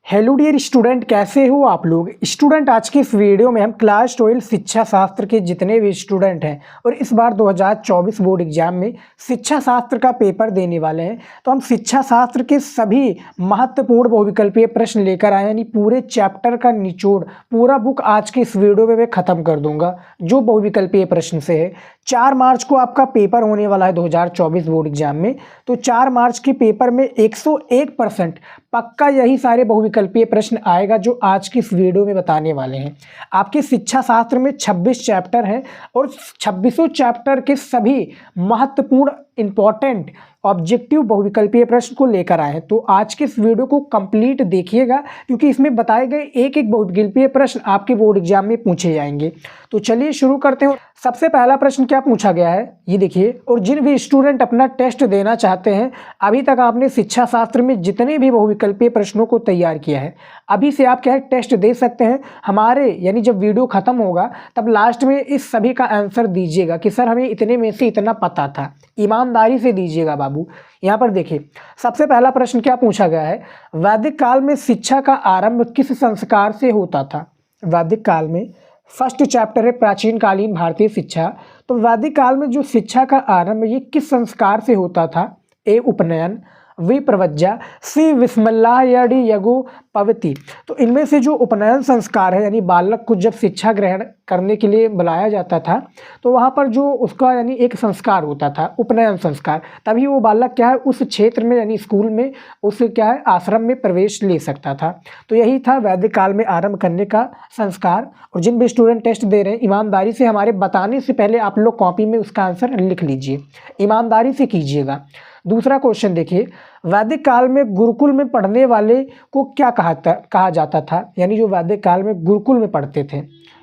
Hello dear student, कैसे हो आप लोग। स्टूडेंट, आज की इस वीडियो में हम क्लास 12 शिक्षा शास्त्र के जितने भी स्टूडेंट हैं और इस बार 2024 बोर्ड एग्जाम में शिक्षा शास्त्र का पेपर देने वाले हैं, तो हम शिक्षा शास्त्र के सभी महत्वपूर्ण बहुविकल्पीय प्रश्न लेकर आए हैं। यानी पूरे चैप्टर का निचोड़, पूरा बुक आज के इस वीडियो में मैं ख़त्म कर दूंगा जो बहुविकल्पीय प्रश्न से है। 4 मार्च को आपका पेपर होने वाला है 2024 बोर्ड एग्जाम में। तो 4 मार्च के पेपर में 101% पक्का यही सारे बहुविकल्पीय प्रश्न आएगा जो आज की इस वीडियो में बताने वाले हैं। आपके शिक्षा शास्त्र में 26 चैप्टर हैं और 26 चैप्टर के सभी महत्वपूर्ण इंपॉर्टेंट ऑब्जेक्टिव बहुविकल्पीय प्रश्न को लेकर आए हैं। तो आज के इस वीडियो को कंप्लीट देखिएगा क्योंकि इसमें बताए गए एक एक बहुविकल्पीय प्रश्न आपके बोर्ड एग्जाम में पूछे जाएंगे। तो चलिए शुरू करते हैं। सबसे पहला प्रश्न क्या पूछा गया है ये देखिए। और जिन भी स्टूडेंट अपना टेस्ट देना चाहते हैं, अभी तक आपने शिक्षा शास्त्र में जितने भी बहुविकल्पीय प्रश्नों को तैयार किया है, अभी से आप क्या है टेस्ट दे सकते हैं। हमारे यानी जब वीडियो खत्म होगा तब लास्ट में इस सभी का आंसर दीजिएगा कि सर हमें इतने में से इतना पता था। ईमानदारी से दीजिएगा बाबू। यहाँ पर देखिए, सबसे पहला प्रश्न क्या पूछा गया है। वैदिक काल में शिक्षा का आरंभ किस संस्कार से होता था। वैदिक काल में फर्स्ट चैप्टर है प्राचीन कालीन भारतीय शिक्षा। तो वैदिक काल में जो शिक्षा का आरंभ ये किस संस्कार से होता था। ए उपनयन, वी प्रवज्जा, सी विस्मल्लाह यानी यगो पवती। तो इनमें से जो उपनयन संस्कार है यानी बालक को जब शिक्षा ग्रहण करने के लिए बुलाया जाता था तो वहाँ पर जो उसका यानी एक संस्कार होता था उपनयन संस्कार, तभी वो बालक क्या है उस क्षेत्र में यानी स्कूल में उस क्या है आश्रम में प्रवेश ले सकता था। तो यही था वैदिक काल में आरंभ करने का संस्कार। और जिन भी स्टूडेंट टेस्ट दे रहे हैं, ईमानदारी से हमारे बताने से पहले आप लोग कॉपी में उसका आंसर लिख लीजिए, ईमानदारी से कीजिएगा। दूसरा क्वेश्चन देखिए, वैदिक काल में गुरुकुल में पढ़ने वाले को क्या कहा जाता था। यानी जो वैदिक काल में गुरुकुल में पढ़ते थे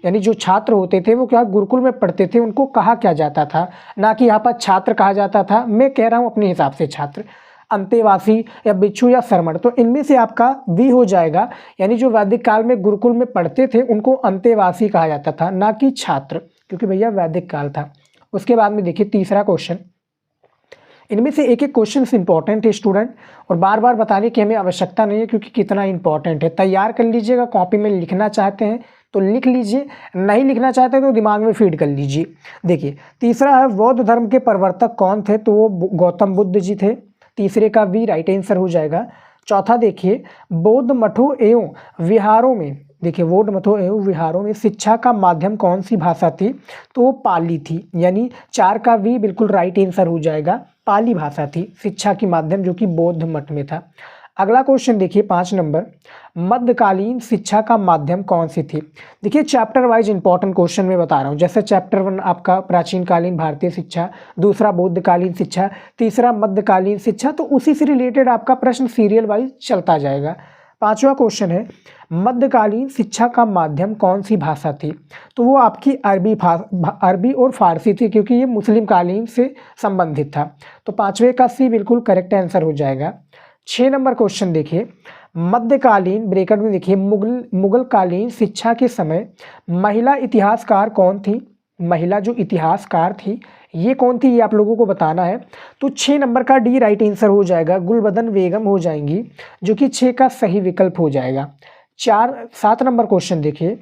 यानी जो छात्र होते थे वो क्या गुरुकुल में पढ़ते थे, उनको कहा क्या जाता था। ना कि यहाँ पर छात्र कहा जाता था, मैं कह रहा हूँ अपने हिसाब से छात्र, अंतेवासी या बिच्छू या सरमण। तो इनमें से आपका बी हो जाएगा। यानी जो वैदिक काल में गुरुकुल में पढ़ते थे उनको अंतेवासी कहा जाता था, ना कि छात्र, क्योंकि भैया वैदिक काल था। उसके बाद में देखिए तीसरा क्वेश्चन। इनमें से एक एक क्वेश्चन इंपॉर्टेंट है स्टूडेंट, और बार बार बताने की हमें आवश्यकता नहीं है क्योंकि कितना इंपॉर्टेंट है। तैयार कर लीजिएगा, कॉपी में लिखना चाहते हैं तो लिख लीजिए, नहीं लिखना चाहते तो दिमाग में फीड कर लीजिए। देखिए तीसरा है बौद्ध धर्म के प्रवर्तक कौन थे। तो वो गौतम बुद्ध जी थे। तीसरे का वी राइट आंसर हो जाएगा। चौथा देखिए, बौद्ध मठों एवं विहारों में, देखिए बौद्ध मठों एवं विहारों में शिक्षा का माध्यम कौन सी भाषा थी। तो वो पाली थी। यानी 4 का वी बिल्कुल राइट आंसर हो जाएगा। पाली भाषा थी शिक्षा की माध्यम जो कि बौद्ध मठ में था। अगला क्वेश्चन देखिए 5 नंबर, मध्यकालीन शिक्षा का माध्यम कौन सी थी। देखिए चैप्टर वाइज इंपॉर्टेंट क्वेश्चन मैं बता रहा हूँ। जैसे चैप्टर 1 आपका प्राचीन कालीन भारतीय शिक्षा, दूसरा बौद्धकालीन शिक्षा, तीसरा मध्यकालीन शिक्षा, तो उसी से रिलेटेड आपका प्रश्न सीरियल वाइज चलता जाएगा। 5वां क्वेश्चन है, मध्यकालीन शिक्षा का माध्यम कौन सी भाषा थी। तो वो आपकी अरबी और फारसी थी क्योंकि ये मुस्लिम कालीन से संबंधित था। तो 5वें का सी बिल्कुल करेक्ट आंसर हो जाएगा। 6 नंबर क्वेश्चन देखिए, मध्यकालीन ब्रैकेट में देखिए मुगल कालीन शिक्षा के समय महिला इतिहासकार कौन थी। महिला जो इतिहासकार थी ये कौन थी, ये आप लोगों को बताना है। तो 6 नंबर का डी राइट आंसर हो जाएगा। गुलबदन बेगम हो जाएंगी, जो कि 6 का सही विकल्प हो जाएगा। 7 नंबर क्वेश्चन देखिए,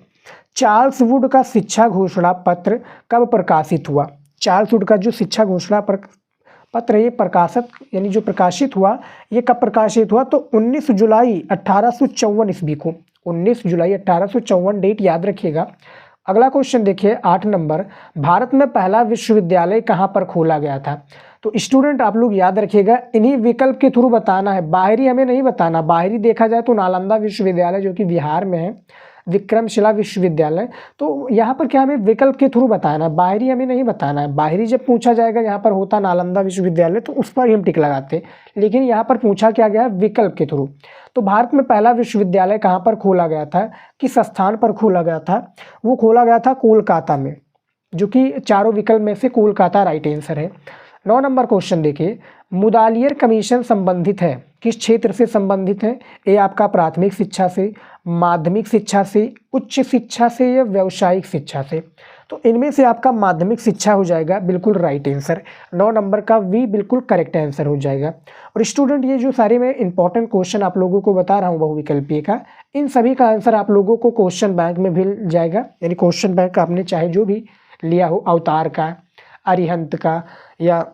चार्ल्स वुड का शिक्षा घोषणा पत्र कब प्रकाशित हुआ। चार्ल्स वुड का जो शिक्षा घोषणा पत्र ये यानी जो प्रकाशित हुआ ये कब प्रकाशित हुआ। तो 19 जुलाई 1854 ईस्वी को। 19 जुलाई 1854 डेट याद रखिएगा। अगला क्वेश्चन देखिए 8 नंबर, भारत में पहला विश्वविद्यालय कहाँ पर खोला गया था। तो स्टूडेंट आप लोग याद रखिएगा, इन्हीं विकल्प के थ्रू बताना है, बाहरी हमें नहीं बताना। बाहरी देखा जाए तो नालंदा विश्वविद्यालय जो कि बिहार में है, विक्रमशिला विश्वविद्यालय। तो यहाँ पर क्या हमें विकल्प के थ्रू बताना है, बाहरी हमें नहीं बताना है। बाहरी जब पूछा जाएगा यहाँ पर होता नालंदा विश्वविद्यालय तो उस पर ही हम टिक लगाते, लेकिन यहाँ पर पूछा क्या गया विकल्प के थ्रू। तो भारत में पहला विश्वविद्यालय कहाँ पर खोला गया था, किस स्थान पर खोला गया था। वो खोला गया था कोलकाता में, जो कि चारों विकल्प में से कोलकाता राइट आंसर है। 9 नंबर क्वेश्चन देखिए, मुदालियर कमीशन संबंधित है, किस क्षेत्र से संबंधित है। ए आपका प्राथमिक शिक्षा से, माध्यमिक शिक्षा से, उच्च शिक्षा से या व्यावसायिक शिक्षा से। तो इनमें से आपका माध्यमिक शिक्षा हो जाएगा बिल्कुल राइट आंसर। 9 नंबर का वी बिल्कुल करेक्ट आंसर हो जाएगा। और स्टूडेंट ये जो सारे मैं इंपॉर्टेंट क्वेश्चन आप लोगों को बता रहा हूँ बहुविकल्पीय का, इन सभी का आंसर आप लोगों को क्वेश्चन बैंक में मिल जाएगा। यानी क्वेश्चन बैंक आपने चाहे जो भी लिया हो, अवतार का, अरिहंत का या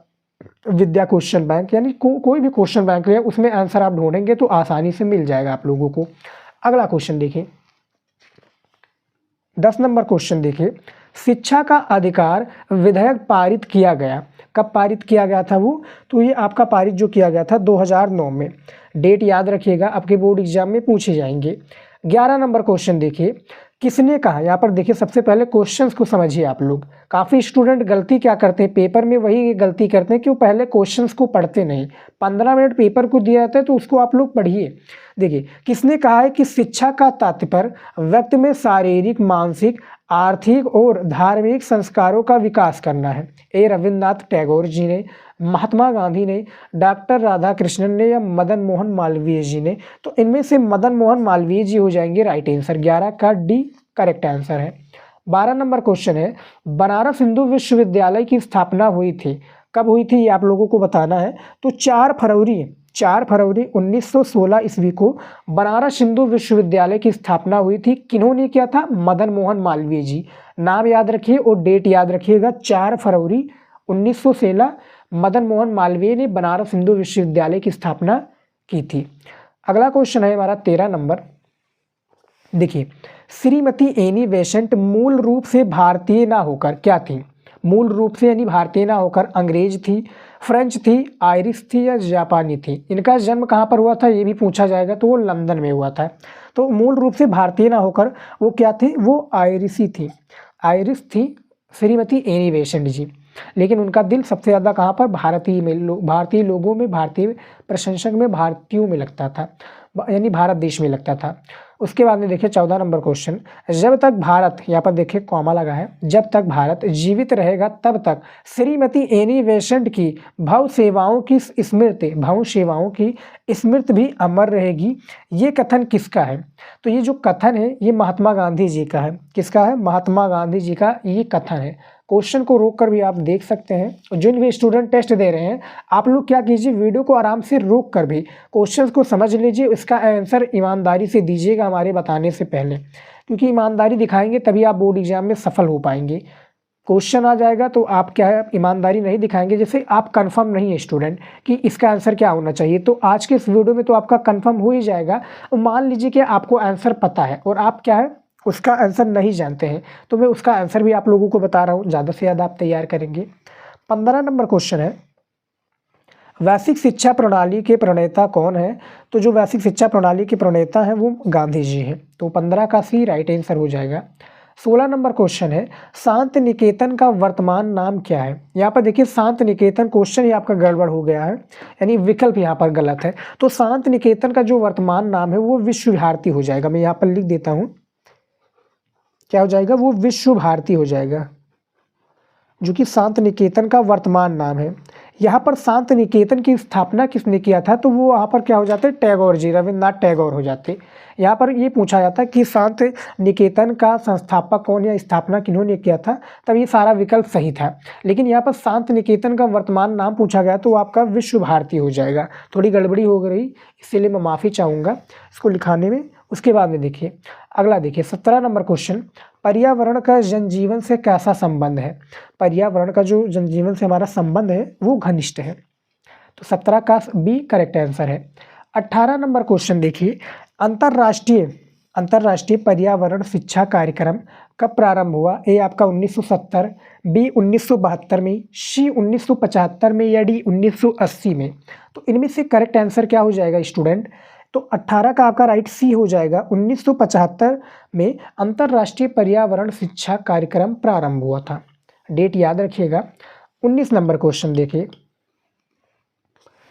विद्या क्वेश्चन बैंक, यानी कोई भी क्वेश्चन बैंक है उसमें आंसर आप ढूंढेंगे तो आसानी से मिल जाएगा आप लोगों को। अगला क्वेश्चन देखिए, 10 नंबर क्वेश्चन देखिए, शिक्षा का अधिकार विधेयक पारित किया गया, कब पारित किया गया था वो, तो ये आपका पारित जो किया गया था 2009 में। डेट याद रखिएगा, आपके बोर्ड एग्जाम में पूछे जाएंगे। 11 नंबर क्वेश्चन देखिए, किसने कहा, यहाँ पर देखिए सबसे पहले क्वेश्चंस को समझिए आप लोग। काफ़ी स्टूडेंट गलती क्या करते हैं पेपर में, वही गलती करते हैं कि वो पहले क्वेश्चंस को पढ़ते नहीं। 15 मिनट पेपर को दिया जाता है तो उसको आप लोग पढ़िए। देखिए किसने कहा है कि शिक्षा का तात्पर्य व्यक्ति में शारीरिक, मानसिक, आर्थिक और धार्मिक संस्कारों का विकास करना है। ए रविन्द्रनाथ टैगोर जी ने, महात्मा गांधी ने, डॉक्टर राधाकृष्णन ने या मदन मोहन मालवीय जी ने। तो इनमें से मदन मोहन मालवीय जी हो जाएंगे राइट आंसर। 11 का डी करेक्ट आंसर है। 12 नंबर क्वेश्चन है, बनारस हिंदू विश्वविद्यालय की स्थापना हुई थी, कब हुई थी ये आप लोगों को बताना है। तो 4 फरवरी 1916 ईस्वी को बनारस हिंदू विश्वविद्यालय की स्थापना हुई थी। किन्होंने किया था, मदन मोहन मालवीय जी। नाम याद रखिए और डेट याद रखिएगा, 4 फरवरी 1916 मदन मोहन मालवीय ने बनारस हिंदू विश्वविद्यालय की स्थापना की थी। अगला क्वेश्चन है हमारा 13 नंबर, देखिए श्रीमती एनी बेसेंट मूल रूप से भारतीय ना होकर क्या थी, मूल रूप से यानी भारतीय ना होकर अंग्रेज थी, फ्रेंच थी, आयरिश थी या जापानी थी। इनका जन्म कहाँ पर हुआ था ये भी पूछा जाएगा, तो वो लंदन में हुआ था। तो मूल रूप से भारतीय ना होकर वो क्या थी, वो आयरिशी थी, आयरिश थी श्रीमती एनी बेसेंट जी। लेकिन उनका दिल सबसे ज़्यादा कहाँ पर, भारतीय में, भारतीय लोगों में, भारतीय प्रशंसक में, भारतीयों में लगता था, यानी भारत देश में लगता था। उसके बाद में देखिए 14 नंबर क्वेश्चन, जब तक भारत, यहाँ पर देखिए कॉमा लगा है, जब तक भारत जीवित रहेगा तब तक श्रीमती एनी बेसेंट की भव सेवाओं की स्मृति भी अमर रहेगी। ये कथन किसका है, तो ये जो कथन है ये महात्मा गांधी जी का है। किसका है, महात्मा गांधी जी का ये कथन है। क्वेश्चन को रोक कर भी आप देख सकते हैं। जिन भी स्टूडेंट टेस्ट दे रहे हैं आप लोग क्या कीजिए, वीडियो को आराम से रोक कर भी क्वेश्चन को समझ लीजिए, इसका आंसर ईमानदारी से दीजिएगा हमारे बताने से पहले, क्योंकि ईमानदारी दिखाएंगे तभी आप बोर्ड एग्जाम में सफल हो पाएंगे। क्वेश्चन आ जाएगा तो आप क्या है, ईमानदारी नहीं दिखाएंगे, जैसे आप कंफर्म नहीं है स्टूडेंट कि इसका आंसर क्या होना चाहिए, तो आज के इस वीडियो में तो आपका कंफर्म हो ही जाएगा। मान लीजिए कि आपको आंसर पता है और आप क्या है उसका आंसर नहीं जानते हैं, तो मैं उसका आंसर भी आप लोगों को बता रहा हूँ, ज़्यादा से ज़्यादा आप तैयार करेंगे। 15 नंबर क्वेश्चन है, वैश्विक शिक्षा प्रणाली के प्रणेता कौन है, तो जो वैश्विक शिक्षा प्रणाली के प्रणेता हैं वो गांधी जी हैं। तो 15 का सी राइट आंसर हो जाएगा। 16 नंबर क्वेश्चन है, शांति निकेतन का वर्तमान नाम क्या है। यहाँ पर देखिए शांति निकेतन, क्वेश्चन ही आपका गड़बड़ हो गया है, यानी विकल्प यहाँ पर गलत है। तो शांति निकेतन का जो वर्तमान नाम है वो विश्व भारती हो जाएगा। मैं यहाँ पर लिख देता हूँ, क्या हो जाएगा, वो विश्व भारती हो जाएगा, जो कि शांति निकेतन का वर्तमान नाम है। यहाँ पर शांति निकेतन की स्थापना किसने किया था, तो वो यहाँ पर क्या हो जाते, टैगोर जी, रविन्द्रनाथ टैगोर हो जाते। यहाँ पर ये पूछा जाता है कि शांति निकेतन का संस्थापक कौन या स्थापना किन्होंने किया था, तब ये सारा विकल्प सही था। लेकिन यहाँ पर शांति निकेतन का वर्तमान नाम पूछा गया तो आपका विश्व भारती हो जाएगा। थोड़ी गड़बड़ी हो गई, इसीलिए मैं माफ़ी चाहूँगा इसको लिखाने में। उसके बाद में देखिए अगला, देखिए 17 नंबर क्वेश्चन, पर्यावरण का जनजीवन से कैसा संबंध है। पर्यावरण का जो जनजीवन से हमारा संबंध है वो घनिष्ठ है। तो 17 का बी करेक्ट आंसर है। 18 नंबर क्वेश्चन देखिए, अंतर्राष्ट्रीय पर्यावरण शिक्षा कार्यक्रम कब प्रारंभ हुआ। ए आपका 1970, बी 1972 में, सी 1975 में या डी 1980 में। तो इनमें से करेक्ट आंसर क्या हो जाएगा स्टूडेंट, तो 18 का आपका राइट सी हो जाएगा। 1975 में अंतर्राष्ट्रीय पर्यावरण शिक्षा कार्यक्रम प्रारंभ हुआ था। डेट याद रखिएगा। 19 नंबर क्वेश्चन देखिए,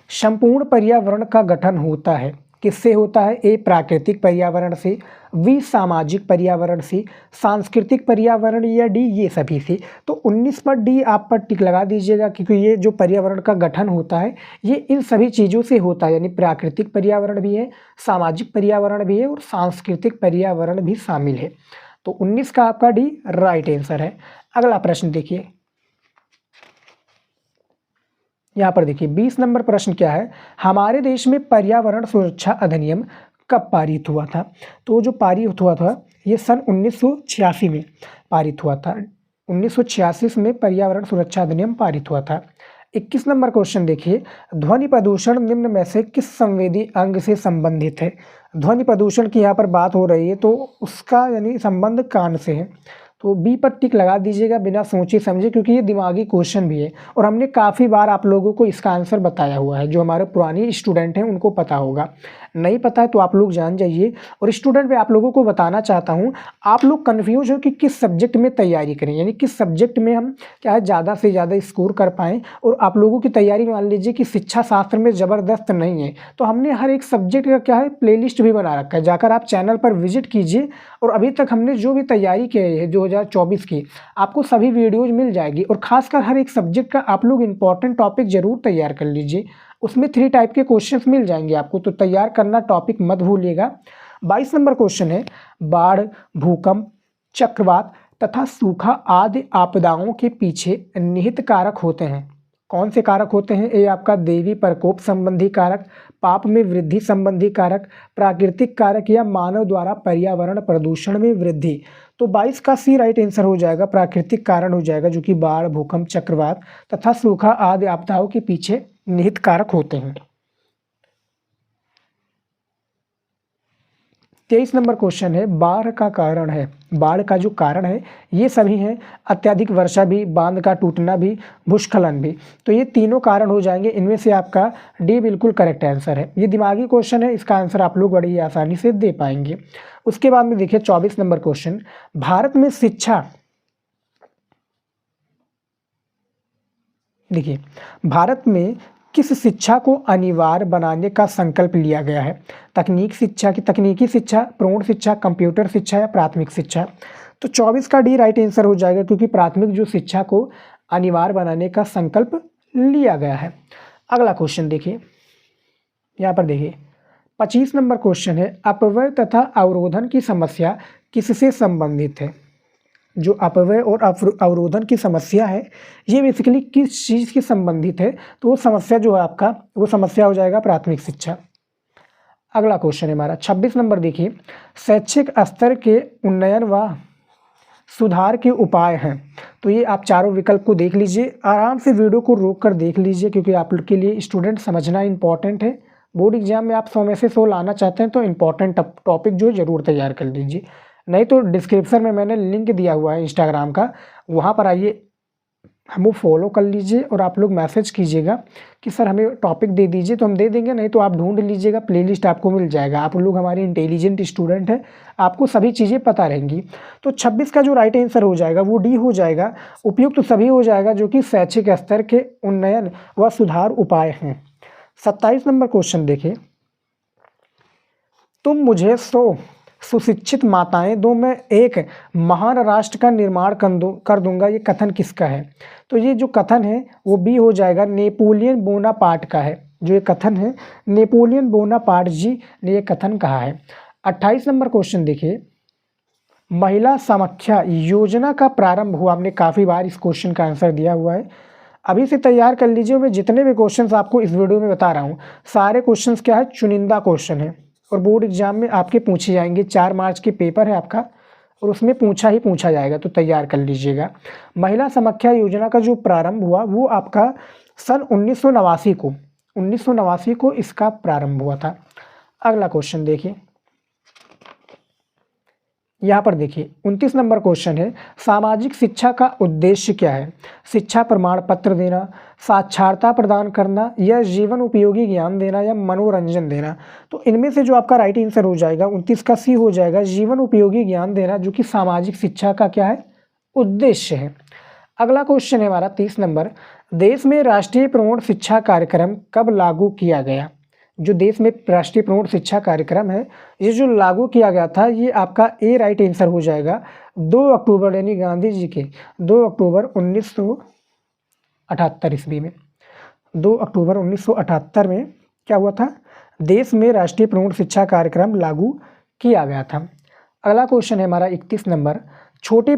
संपूर्ण पर्यावरण का गठन होता है, किससे होता है। ए प्राकृतिक पर्यावरण से, बी सामाजिक पर्यावरण से, सांस्कृतिक पर्यावरण या डी ये सभी से। तो 19 पर डी आप पर टिक लगा दीजिएगा, क्योंकि ये जो पर्यावरण का गठन होता है ये इन सभी चीज़ों से होता है, यानी प्राकृतिक पर्यावरण भी है, सामाजिक पर्यावरण भी है और सांस्कृतिक पर्यावरण भी शामिल है। तो 19 का आपका डी राइट आंसर है। अगला प्रश्न देखिए, यहाँ पर देखिए 20 नंबर प्रश्न क्या है, हमारे देश में पर्यावरण सुरक्षा अधिनियम कब पारित हुआ था। तो जो पारित हुआ था ये सन 1986 में पारित हुआ था। 1986 में पर्यावरण सुरक्षा अधिनियम पारित हुआ था। 21 नंबर क्वेश्चन देखिए, ध्वनि प्रदूषण निम्न में से किस संवेदी अंग से संबंधित है। ध्वनि प्रदूषण की यहाँ पर बात हो रही है तो उसका यानी संबंध कान से है। तो बी पर टिक लगा दीजिएगा बिना सोचे समझे, क्योंकि ये दिमागी क्वेश्चन भी है और हमने काफ़ी बार आप लोगों को इसका आंसर बताया हुआ है। जो हमारे पुराने स्टूडेंट हैं उनको पता होगा, नहीं पता है तो आप लोग जान जाइए। और स्टूडेंट मैं आप लोगों को बताना चाहता हूँ, आप लोग कन्फ्यूज हो कि किस सब्जेक्ट में तैयारी करें, यानी किस सब्जेक्ट में हम क्या है ज़्यादा से ज़्यादा स्कोर कर पाएँ। और आप लोगों की तैयारी मान लीजिए कि शिक्षा शास्त्र में ज़बरदस्त नहीं है, तो हमने हर एक सब्जेक्ट का क्या है प्लेलिस्ट भी बना रखा है, जाकर आप चैनल पर विजिट कीजिए। और अभी तक हमने जो भी तैयारी की है 2024 की, आपको सभी वीडियोज मिल जाएगी। और खासकर हर एक सब्जेक्ट का आप लोग इंपॉर्टेंट टॉपिक जरूर तैयार कर लीजिए, उसमें 3 टाइप के क्वेश्चंस मिल जाएंगे आपको, तो तैयार करना टॉपिक मत भूलिएगा। 22 नंबर क्वेश्चन है, बाढ़, भूकंप, चक्रवात तथा सूखा आदि आपदाओं के पीछे निहित कारक होते हैं। कौन से कारक होते हैं। ए आपका देवी प्रकोप संबंधी कारक, पाप में वृद्धि संबंधी कारक, प्राकृतिक कारक या मानव द्वारा पर्यावरण प्रदूषण में वृद्धि। तो 22 का सी राइट आंसर हो जाएगा, प्राकृतिक कारण हो जाएगा, जो कि बाढ़, भूकंप, चक्रवात तथा सूखा आदि आपदाओं के पीछे निहित कारक होते हैं। 23 नंबर क्वेश्चन है, बाढ़ का कारण है। बाढ़ का जो कारण है ये सभी हैं, अत्यधिक वर्षा भी, बांध का टूटना भी, भूस्खलन भी। तो ये तीनों कारण हो जाएंगे, इनमें से आपका डी बिल्कुल करेक्ट आंसर है। ये दिमागी क्वेश्चन है, इसका आंसर आप लोग बड़ी आसानी से दे पाएंगे। उसके बाद में देखिए 24 नंबर क्वेश्चन, भारत में शिक्षा, देखिए भारत में किस शिक्षा को अनिवार्य बनाने का संकल्प लिया गया है। तकनीकी शिक्षा, प्रौढ़ शिक्षा, कंप्यूटर शिक्षा या प्राथमिक शिक्षा। तो 24 का डी राइट आंसर हो जाएगा, क्योंकि प्राथमिक जो शिक्षा को अनिवार्य बनाने का संकल्प लिया गया है। अगला क्वेश्चन देखिए, यहाँ पर देखिए 25 नंबर क्वेश्चन है, अपव्यय तथा अवरोधन की समस्या किससे संबंधित है। जो अपव्यय और अवरोधन की समस्या है ये बेसिकली किस चीज़ की संबंधित है। तो वो समस्या जो है आपका, वो समस्या हो जाएगा प्राथमिक शिक्षा। अगला क्वेश्चन है हमारा 26 नंबर देखिए, शैक्षिक स्तर के उन्नयन व सुधार के उपाय हैं। तो ये आप चारों विकल्प को देख लीजिए, आराम से वीडियो को रोक कर देख लीजिए, क्योंकि आप लोग के लिए स्टूडेंट समझना इंपॉर्टेंट है। बोर्ड एग्जाम में आप 100 में से 100 लाना चाहते हैं तो इंपॉर्टेंट टॉपिक जो जरूर तैयार कर लीजिए। नहीं तो डिस्क्रिप्शन में मैंने लिंक दिया हुआ है इंस्टाग्राम का, वहाँ पर आइए, हम वो फॉलो कर लीजिए और आप लोग मैसेज कीजिएगा कि सर हमें टॉपिक दे दीजिए, तो हम दे देंगे। नहीं तो आप ढूंढ लीजिएगा, प्लेलिस्ट आपको मिल जाएगा। आप लोग हमारे इंटेलिजेंट स्टूडेंट हैं, आपको सभी चीज़ें पता रहेंगी। तो 26 का जो राइट आंसर हो जाएगा वो डी हो जाएगा, उपयुक्त सभी हो जाएगा, जो कि शैक्षिक स्तर के उन्नयन व सुधार उपाय हैं। 27 नंबर क्वेश्चन देखिए, तुम मुझे 100 सुशिक्षित माताएं दो, मैं एक महान राष्ट्र का निर्माण कर दूंगा। ये कथन किसका है। तो ये जो कथन है वो बी हो जाएगा, नेपोलियन बोनापार्ट का है। जो ये कथन है नेपोलियन बोनापार्ट जी ने ये कथन कहा है। 28 नंबर क्वेश्चन देखिए, महिला समाख्या योजना का प्रारंभ हुआ। हमने काफ़ी बार इस क्वेश्चन का आंसर दिया हुआ है, अभी से तैयार कर लीजिए। मैं जितने भी क्वेश्चंस आपको इस वीडियो में बता रहा हूँ सारे क्वेश्चंस क्या है, चुनिंदा क्वेश्चन है और बोर्ड एग्जाम में आपके पूछे जाएंगे। 4 मार्च के पेपर है आपका और उसमें पूछा जाएगा, तो तैयार कर लीजिएगा। महिला समाख्या योजना का जो प्रारंभ हुआ वो आपका सन 1989 को इसका प्रारंभ हुआ था। अगला क्वेश्चन देखिए, यहाँ पर देखिए 29 नंबर क्वेश्चन है, सामाजिक शिक्षा का उद्देश्य क्या है। शिक्षा प्रमाण पत्र देना, साक्षरता प्रदान करना, या जीवन उपयोगी ज्ञान देना, या मनोरंजन देना। तो इनमें से जो आपका राइट आंसर हो जाएगा 29 का सी हो जाएगा, जीवन उपयोगी ज्ञान देना, जो कि सामाजिक शिक्षा का क्या है, उद्देश्य है। अगला क्वेश्चन है हमारा 30 नंबर, देश में राष्ट्रीय प्रौढ़ शिक्षा कार्यक्रम कब लागू किया गया। जो देश में राष्ट्रीय प्रौढ़ शिक्षा कार्यक्रम है ये जो लागू किया गया था, ये आपका ए राइट आंसर हो जाएगा 2 अक्टूबर, यानी गांधी जी के 2 अक्टूबर 1978 ईस्वी में। 2 अक्टूबर 1978 में क्या हुआ था, देश में राष्ट्रीय प्रौढ़ शिक्षा कार्यक्रम लागू किया गया था। अगला क्वेश्चन है हमारा 31 नंबर, छोटे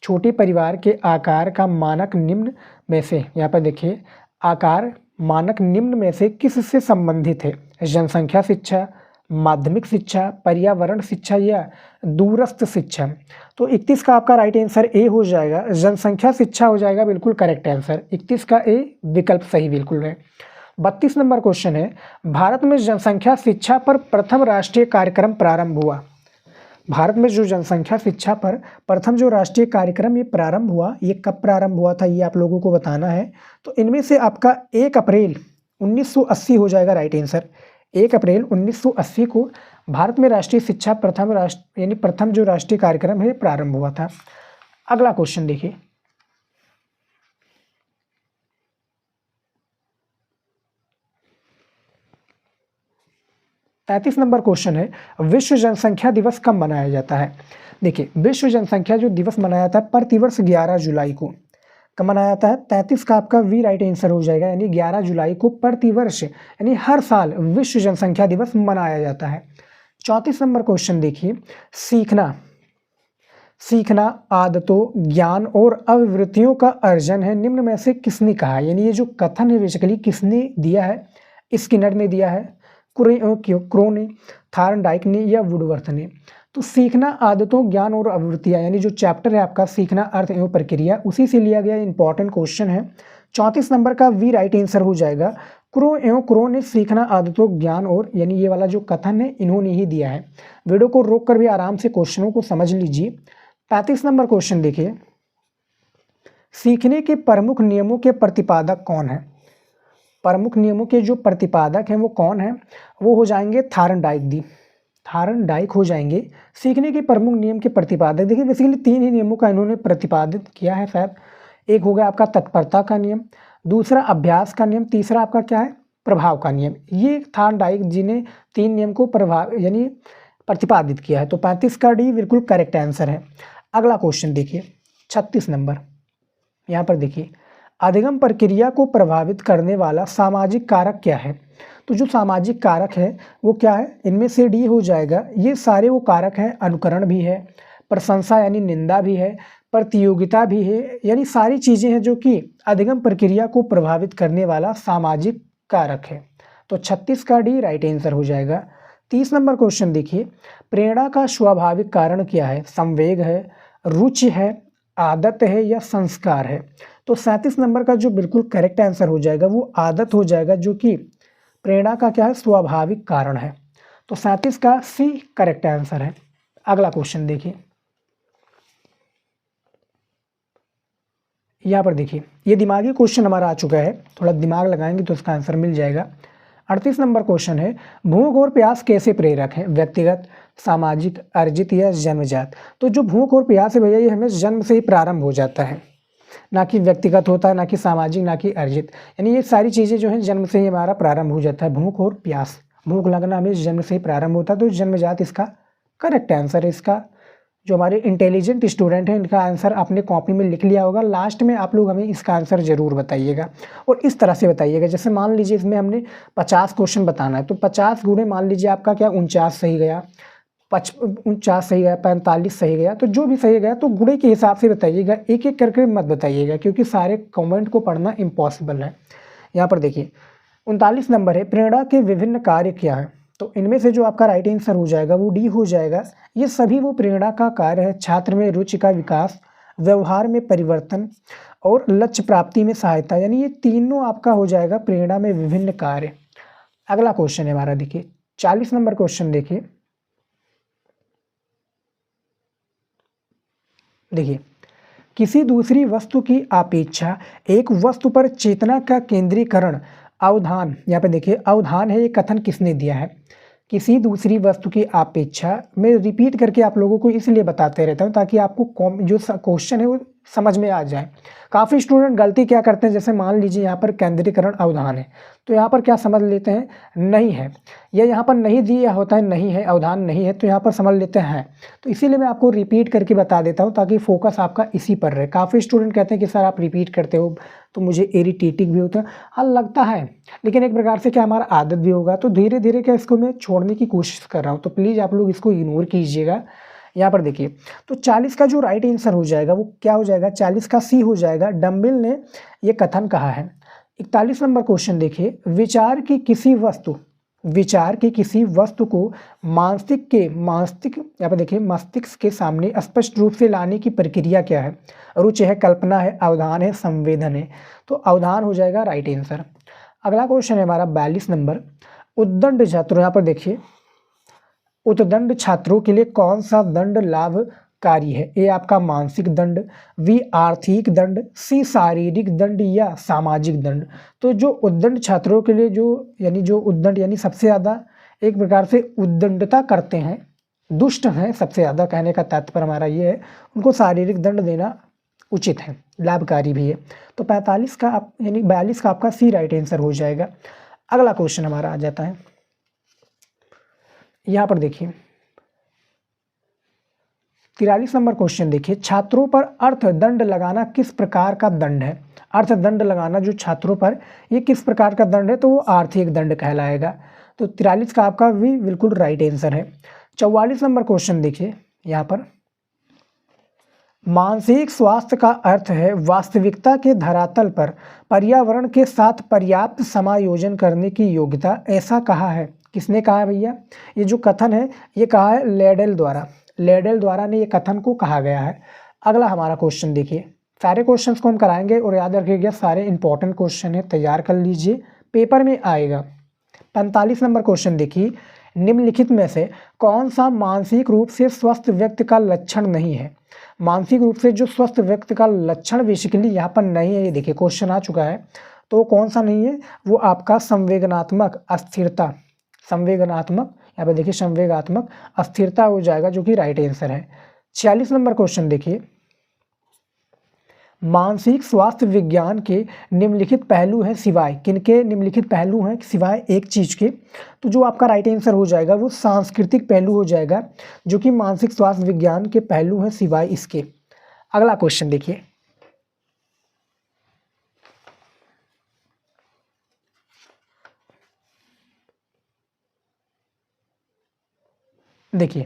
छोटे परिवार के आकार का मानक निम्न में से, यहाँ पर देखिए, आकार मानक निम्न में से किससे संबंधित है? जनसंख्या शिक्षा, माध्यमिक शिक्षा, पर्यावरण शिक्षा या दूरस्थ शिक्षा। तो 31 का आपका राइट आंसर ए हो जाएगा, जनसंख्या शिक्षा हो जाएगा बिल्कुल करेक्ट आंसर। 31 का ए विकल्प सही बिल्कुल है। 32 नंबर क्वेश्चन है, भारत में जनसंख्या शिक्षा पर प्रथम राष्ट्रीय कार्यक्रम प्रारंभ हुआ। भारत में जो जनसंख्या शिक्षा पर प्रथम जो राष्ट्रीय कार्यक्रम ये प्रारंभ हुआ, ये कब प्रारंभ हुआ था ये आप लोगों को बताना है। तो इनमें से आपका 1 अप्रैल 1980 हो जाएगा राइट आंसर। 1 अप्रैल 1980 को भारत में राष्ट्रीय शिक्षा प्रथम जो राष्ट्रीय कार्यक्रम है प्रारंभ हुआ था। अगला क्वेश्चन देखिए, तैंतीस नंबर क्वेश्चन है, विश्व जनसंख्या दिवस कब मनाया जाता है? देखिए, विश्व जनसंख्या जो दिवस मनाया जाता है प्रतिवर्ष 11 जुलाई को। कब मनाया जाता है? 33 का आपका वी राइट आंसर हो जाएगा, यानी 11 जुलाई को प्रतिवर्ष यानी हर साल विश्व जनसंख्या दिवस मनाया जाता है। 34 नंबर क्वेश्चन देखिए, सीखना आदतों, ज्ञान और अभिवृत्तियों का अर्जन है, निम्न में से किसने कहा? यानी ये जो कथन है बेसिकली किसने दिया है? स्किनर ने दिया है, क्रो ने, थार्नडाइक ने या वुडवर्थ ने? तो सीखना आदतों, ज्ञान और अभिवृत्तियां, यानी जो चैप्टर है आपका सीखना अर्थ एवं प्रक्रिया, उसी से लिया गया इंपॉर्टेंट क्वेश्चन है। 34 नंबर का वी राइट आंसर हो जाएगा। क्रो ने सीखना आदतों, ज्ञान और, यानी ये वाला जो कथन है इन्होंने ही दिया है। वीडियो को रोक कर भी आराम से क्वेश्चनों को समझ लीजिए। 35 नंबर क्वेश्चन देखिए, सीखने के प्रमुख नियमों के प्रतिपादक कौन है? प्रमुख नियमों के जो प्रतिपादक हैं वो कौन है? वो हो जाएंगे थार्नडाइक हो जाएंगे सीखने के प्रमुख नियम के प्रतिपादक। देखिए बेसिकली 3 ही नियमों का इन्होंने प्रतिपादित किया है शायद। एक हो गया आपका तत्परता का नियम, दूसरा अभ्यास का नियम, तीसरा आपका क्या है? प्रभाव का नियम। ये थार्नडाइक जी ने 3 नियम को प्रतिपादित किया है। तो 35 का डी बिल्कुल करेक्ट आंसर है। अगला क्वेश्चन देखिए, 36 नंबर, यहाँ पर देखिए, अधिगम प्रक्रिया को प्रभावित करने वाला सामाजिक कारक क्या है? तो जो सामाजिक कारक है वो क्या है? इनमें से डी हो जाएगा। ये सारे वो कारक हैं, अनुकरण भी है, प्रशंसा यानी निंदा भी है, प्रतियोगिता भी है, यानी सारी चीज़ें हैं जो कि अधिगम प्रक्रिया को प्रभावित करने वाला सामाजिक कारक है। तो 36 का डी राइट आंसर हो जाएगा। 30 नंबर क्वेश्चन देखिए, प्रेरणा का स्वाभाविक कारण क्या है? संवेग है, रुचि है, आदत है या संस्कार है? तो 37 नंबर का जो बिल्कुल करेक्ट आंसर हो जाएगा वो आदत हो जाएगा, जो कि प्रेरणा का क्या है? स्वाभाविक कारण है। तो 37 का सी करेक्ट आंसर है। अगला क्वेश्चन देखिए, यहाँ पर देखिए, ये दिमागी क्वेश्चन हमारा आ चुका है, थोड़ा दिमाग लगाएंगे तो इसका आंसर मिल जाएगा। 38 नंबर क्वेश्चन है, भूख और प्यास कैसे प्रेरक है? व्यक्तिगत, सामाजिक, अर्जित या जन्मजात? तो जो भूख और प्यास है भैया ये हमें जन्म से ही प्रारंभ हो जाता है, ना कि व्यक्तिगत होता है, ना कि सामाजिक, ना कि अर्जित। यानी ये सारी चीज़ें जो हैं जन्म से ही हमारा प्रारंभ हो जाता है। भूख और प्यास, भूख लगना हमें जन्म से ही प्रारंभ होता है, तो जन्मजात इसका करेक्ट आंसर है। इसका जो हमारे इंटेलिजेंट स्टूडेंट हैं इनका आंसर आपने कॉपी में लिख लिया होगा, लास्ट में आप लोग हमें इसका आंसर ज़रूर बताइएगा। और इस तरह से बताइएगा, जैसे मान लीजिए इसमें हमने 50 क्वेश्चन बताना है, तो 50 गुणे मान लीजिए आपका क्या 49 सही गया, 49 सही गया, 45 सही गया, तो जो भी सही गया तो गुणे के हिसाब से बताइएगा, एक एक करके मत बताइएगा, क्योंकि सारे कमेंट को पढ़ना इम्पॉसिबल है। यहाँ पर देखिए 39 नंबर है, प्रेरणा के विभिन्न कार्य क्या है? तो इनमें से जो आपका राइट आंसर हो जाएगा वो डी हो जाएगा। ये सभी वो प्रेरणा का कार्य है, छात्र में रुचि का विकास, व्यवहार में परिवर्तन और लक्ष्य प्राप्ति में सहायता, यानी ये तीनों आपका हो जाएगा प्रेरणा में विभिन्न कार्य। अगला क्वेश्चन है हमारा देखिए 40 नंबर क्वेश्चन देखिए, किसी दूसरी वस्तु की अपेक्षा एक वस्तु पर चेतना का केंद्रीकरण अवधान, यहाँ पे देखिए अवधान है, ये कथन किसने दिया है? किसी दूसरी वस्तु की अपेक्षा, मैं रिपीट करके आप लोगों को इसलिए बताते रहता हूँ ताकि आपको जो क्वेश्चन है वो समझ में आ जाए। काफ़ी स्टूडेंट गलती क्या करते हैं, जैसे मान लीजिए यहाँ पर केंद्रीकरण अवधान है, तो यहाँ पर क्या समझ लेते हैं नहीं है, या यहाँ पर नहीं दिया होता है नहीं है, अवधान नहीं है, तो यहाँ पर समझ लेते हैं। तो इसीलिए मैं आपको रिपीट करके बता देता हूँ ताकि फोकस आपका इसी पर रहे। काफ़ी स्टूडेंट कहते हैं कि सर आप रिपीट करते हो तो मुझे इरिटेटिंग भी होता है। हाँ लगता है, लेकिन एक प्रकार से क्या हमारा आदत भी होगा, तो धीरे धीरे क्या इसको मैं छोड़ने की कोशिश कर रहा हूँ, तो प्लीज़ आप लोग इसको इग्नोर कीजिएगा। यहाँ पर देखिए, तो 40 का जो राइट आंसर हो जाएगा वो क्या हो जाएगा, 40 का सी हो जाएगा। डम्बिल ने ये कथन कहा है। 41 नंबर क्वेश्चन देखिए, विचार की किसी वस्तु को मानसिक यहाँ पर देखिए मस्तिष्क के सामने स्पष्ट रूप से लाने की प्रक्रिया क्या है। रुचि है, कल्पना है, अवधान है, संवेदन है। तो अवधान हो जाएगा राइट आंसर। अगला क्वेश्चन है हमारा 42 नंबर, उद्दंड छात्रों, यहाँ पर देखिए उद्दंड छात्रों के लिए कौन सा दंड लाभकारी है। ए आपका मानसिक दंड, बी आर्थिक दंड, सी शारीरिक दंड या सामाजिक दंड। तो जो उद्दंड छात्रों के लिए जो उद्दंड यानी सबसे ज़्यादा एक प्रकार से उद्दंडता करते हैं, दुष्ट हैं सबसे ज़्यादा, कहने का तात्पर्य हमारा ये है, उनको शारीरिक दंड देना उचित है, लाभकारी भी है। तो 45 का आप यानी 42 का आपका सी राइट आंसर हो जाएगा। अगला क्वेश्चन हमारा आ जाता है, यहाँ पर देखिए 43 नंबर क्वेश्चन देखिए, छात्रों पर अर्थदंड लगाना किस प्रकार का दंड है। अर्थदंड लगाना जो छात्रों पर, ये किस प्रकार का दंड है, तो वो आर्थिक दंड कहलाएगा। तो 43 का आपका भी बिल्कुल राइट आंसर है। 44 नंबर क्वेश्चन देखिए, यहाँ पर मानसिक स्वास्थ्य का अर्थ है वास्तविकता के धरातल पर पर्यावरण के साथ पर्याप्त समायोजन करने की योग्यता। ऐसा कहा है, किसने कहा है भैया, ये जो कथन है ये कहा है लेडेल द्वारा ने ये कथन को कहा गया है। अगला हमारा क्वेश्चन देखिए, सारे क्वेश्चंस को हम कराएंगे और याद रखिएगा सारे इंपॉर्टेंट क्वेश्चन है, तैयार कर लीजिए, पेपर में आएगा। 45 नंबर क्वेश्चन देखिए, निम्नलिखित में से कौन सा मानसिक रूप से स्वस्थ व्यक्ति का लक्षण नहीं है। मानसिक रूप से जो स्वस्थ व्यक्ति का लक्षण बेसिकली यहाँ पर नहीं है, ये देखिए क्वेश्चन आ चुका है, तो कौन सा नहीं है, वो आपका संवेदनात्मक अस्थिरता, यहाँ पे देखिए संवेगात्मक अस्थिरता हो जाएगा, जो कि राइट आंसर है। 46 नंबर क्वेश्चन देखिए, मानसिक स्वास्थ्य विज्ञान के निम्नलिखित पहलू हैं सिवाय, किनके निम्नलिखित पहलू हैं सिवाय एक चीज के। तो जो आपका राइट आंसर हो जाएगा वो सांस्कृतिक पहलू हो जाएगा, जो कि मानसिक स्वास्थ्य विज्ञान के पहलू हैं सिवाय इसके। अगला क्वेश्चन देखिए, देखिए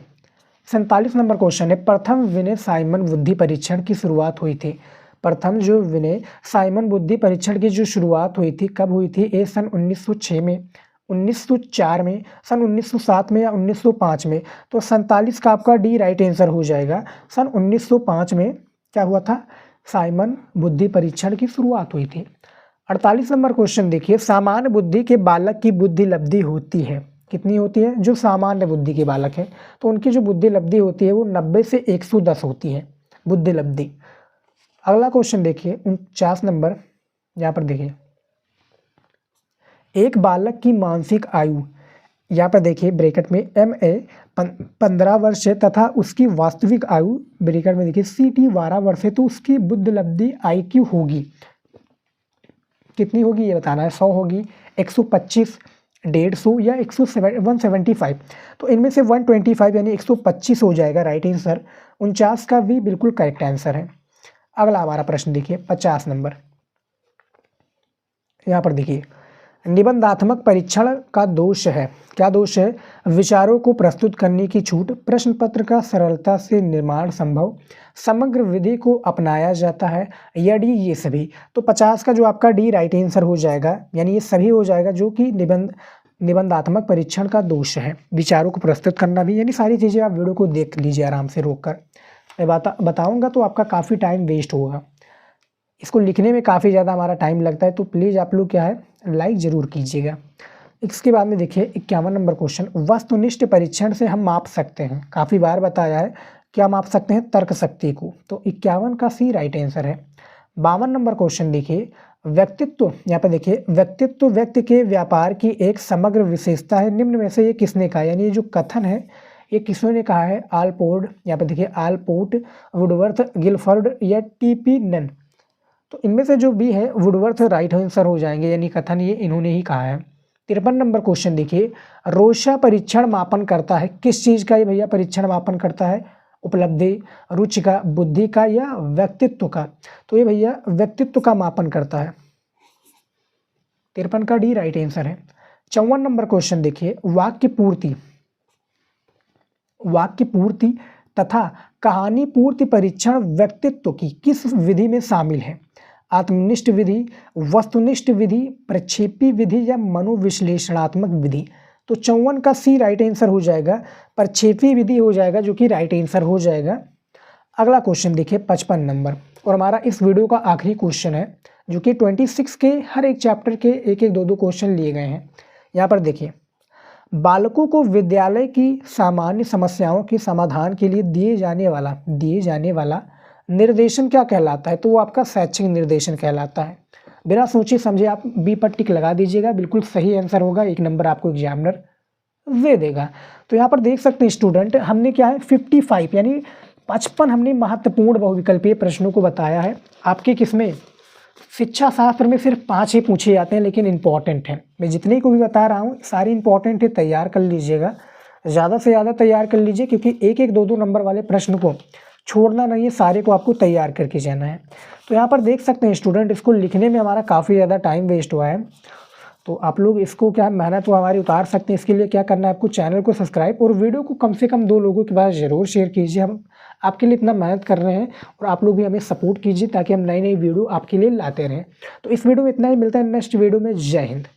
47 नंबर क्वेश्चन है, प्रथम विनय साइमन बुद्धि परीक्षण की शुरुआत हुई थी। प्रथम जो विनय साइमन बुद्धि परीक्षण की जो शुरुआत हुई थी, कब हुई थी, ए सन 1906 में, 1904 में, सन 1907 में या 1905 में। तो 47 का आपका डी राइट आंसर हो जाएगा। सन 1905 में क्या हुआ था, साइमन बुद्धि परीक्षण की शुरुआत हुई थी। 48 नंबर क्वेश्चन देखिए, सामान्य बुद्धि के बालक की बुद्धि लब्धि होती है, कितनी होती है, जो सामान्य बुद्धि के बालक है तो उनकी जो बुद्धि लब्धि होती है वो 90 से 110 होती है बुद्धि लब्धि। अगला क्वेश्चन देखिए 49 नंबर, यहाँ पर देखिए, एक बालक की मानसिक आयु, यहाँ पर देखिए ब्रैकेट में MA 15 वर्ष है तथा उसकी वास्तविक आयु ब्रैकेट में देखिए CT 12 वर्ष है, तो उसकी बुद्धि लब्धि IQ होगी, कितनी होगी ये बताना है, 100 होगी, 125, 150 या 175। तो इनमें से 125 यानी 125 हो जाएगा राइट आंसर। 49 का भी बिल्कुल करेक्ट आंसर है। अगला हमारा प्रश्न देखिए 50 नंबर, यहाँ पर देखिए, निबंधात्मक परीक्षण का दोष है, क्या दोष है, विचारों को प्रस्तुत करने की छूट, प्रश्न पत्र का सरलता से निर्माण संभव, समग्र विधि को अपनाया जाता है, या डी ये सभी। तो 50 का जो आपका डी राइट आंसर हो जाएगा, यानी ये सभी हो जाएगा, जो कि निबंधात्मक परीक्षण का दोष है, विचारों को प्रस्तुत करना भी, यानी सारी चीज़ें आप वीडियो को देख लीजिए आराम से रोक कर। मैं बताऊँगा तो आपका काफ़ी टाइम वेस्ट होगा, इसको लिखने में काफ़ी ज़्यादा हमारा टाइम लगता है, तो प्लीज़ आप लोग क्या है लाइक ज़रूर कीजिएगा। इसके बाद में देखिए 51 नंबर क्वेश्चन, वस्तुनिष्ठ परीक्षण से हम माप सकते हैं, काफ़ी बार बताया है, क्या माप सकते हैं, तर्क शक्ति को। तो 51 का सी राइट आंसर है। 52 नंबर क्वेश्चन देखिए, व्यक्तित्व, यहाँ पर देखिए, व्यक्तित्व व्यक्ति के व्यापार की एक समग्र विशेषता है, निम्न में से ये किसने कहा, यानी ये जो कथन है ये किसने कहा है, आलपोर्ट, यहाँ पर देखिए आलपोर्ट, वुडवर्थ, गिलफोर्ड या TP नन। तो इनमें से जो बी है वुडवर्थ राइट आंसर हो जाएंगे, यानी कथन ये इन्होंने ही कहा है। 53 नंबर क्वेश्चन देखिए, रोशा परीक्षण मापन करता है, किस चीज़ का ये भैया परीक्षण मापन करता है, उपलब्धि, रुचि का, बुद्धि का या व्यक्तित्व का। तो ये भैया व्यक्तित्व का मापन करता है, 53 का डी राइट आंसर है। 54 नंबर क्वेश्चन देखिए, वाक्य पूर्ति तथा कहानी पूर्ति परीक्षण व्यक्तित्व की किस विधि में शामिल है? आत्मनिष्ठ विधि, वस्तुनिष्ठ विधि, प्रक्षेपी विधि या मनोविश्लेषणात्मक विधि? तो 54 का सी राइट आंसर हो जाएगा, प्रक्षेपी विधि हो जाएगा जो कि राइट आंसर हो जाएगा। अगला क्वेश्चन देखिए 55 नंबर, और हमारा इस वीडियो का आखिरी क्वेश्चन है जो कि 26 के हर एक चैप्टर के एक एक 2-2 क्वेश्चन लिए गए हैं। यहाँ पर देखिए, बालकों को विद्यालय की सामान्य समस्याओं के समाधान के लिए दिए जाने वाला निर्देशन क्या कहलाता है? तो वो आपका शैक्षिक निर्देशन कहलाता है। बिना सोचे समझे आप बी पर टिक लगा दीजिएगा, बिल्कुल सही आंसर होगा, 1 नंबर आपको एग्जामिनर दे देगा। तो यहाँ पर देख सकते हैं स्टूडेंट, हमने क्या है 55 यानी 55 हमने महत्वपूर्ण बहुविकल्पीय प्रश्नों को बताया है। आपके किसमें शिक्षा शास्त्र में सिर्फ 5 ही पूछे जाते हैं, लेकिन इंपॉर्टेंट है। मैं जितने को भी बता रहा हूँ सारे इंपॉर्टेंट है, तैयार कर लीजिएगा, ज़्यादा से ज़्यादा तैयार कर लीजिए, क्योंकि 1-1 2-2 नंबर वाले प्रश्न को छोड़ना नहीं है, सारे को आपको तैयार करके जाना है। तो यहाँ पर देख सकते हैं स्टूडेंट, इसको लिखने में हमारा काफ़ी ज़्यादा टाइम वेस्ट हुआ है, तो आप लोग इसको क्या मेहनत तो हमारी उतार सकते हैं। इसके लिए क्या करना है आपको, चैनल को सब्सक्राइब और वीडियो को कम से कम 2 लोगों के पास ज़रूर शेयर कीजिए। हम आपके लिए इतना मेहनत कर रहे हैं और आप लोग भी हमें सपोर्ट कीजिए ताकि हम नई नई वीडियो आपके लिए लाते रहें। तो इस वीडियो में इतना ही, मिलता है नेक्स्ट वीडियो में। जय हिंद।